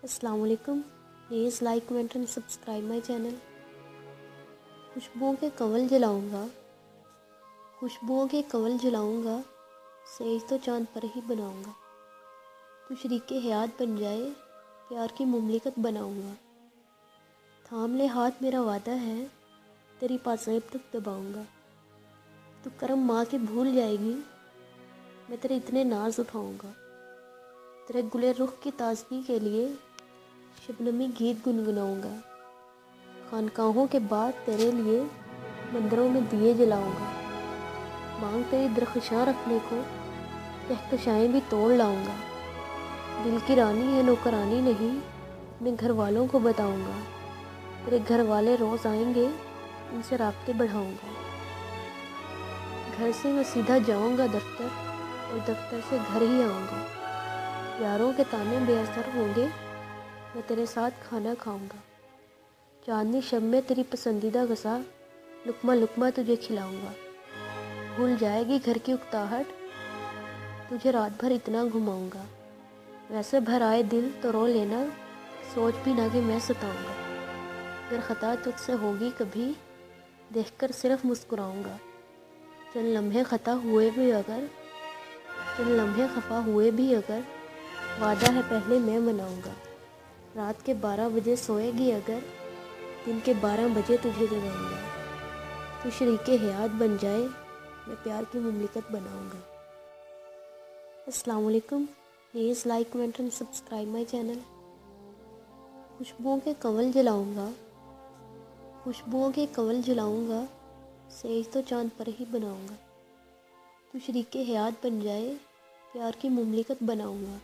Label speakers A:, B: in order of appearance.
A: السلام علیکم، please like comment and subscribe my channel. خوشبوؤں کے کنول جلاؤں گا، خوشبوؤں کے کنول جلاؤں گا، سیج تو چاند پر ہی بناؤں گا۔ تو شریک حیات بن جائے، پیار کی مملکت بناؤں گا۔ تھام لے ہاتھ میرا وعدہ ہے، تیری پاسیب تک دباؤں گا۔ تو کرم ماں کے بھول جائے گی، میں تیرے اتنے ناز اٹھاؤں گا۔ تیرے گلے رخ کی تازگی کے لیے شبنمی گیت گنگناؤں گا۔ خانقاہوں کے بعد تیرے لیے مندروں میں دیے جلاؤں گا۔ مانگ تیری درخشاں رکھنے کو کہکشائیں بھی توڑ لاؤں گا۔ دل کی رانی ہے نوکرانی نہیں، اپنے گھر والوں کو بتاؤں گا۔ تیرے گھر والے روز آئیں گے، ان سے رابطے بڑھاؤں گا۔ گھر سے میں سیدھا جاؤں گا دفتر، اور دفتر سے گھر ہی آؤں گا۔ یاروں کے تانے بے اثر ہوں گے، میں تیرے ساتھ کھانا کھاؤں گا۔ چاندنی شب میں تیری پسندیدہ غذا لقمہ لقمہ تجھے کھلاؤں گا۔ بھول جائے گی گھر کی اکتاہٹ، تجھے رات بھر اتنا گھماؤں گا۔ ویسے بھر آئے دل تو رو لینا، سوچ بھی نہ کہ میں ستاؤں گا۔ اگر خطا تجھ سے ہوگی کبھی، دیکھ کر صرف مسکراؤں گا۔ چند لمحے خطا ہوئے بھی اگر، چند لمحے خفا ہوئے بھی اگر، وعدہ ہے پہلے میں مناؤں گا۔ رات کے 12 بجے سوئے گی اگر، دن کے 12 بجے تجھے جگاؤں گا۔ تو شریک حیات بن جائے، میں پیار کی مملکت بناؤں گا۔ السلام علیکم، please like comment and subscribe my channel. خوشبوؤں کے کنول جلاؤں گا، خوشبوؤں کے کنول جلاؤں گا، سیج تو چاند پر ہی بناؤں گا۔ تو شریک حیات بن جائے، پیار کی مملکت بناؤں گا۔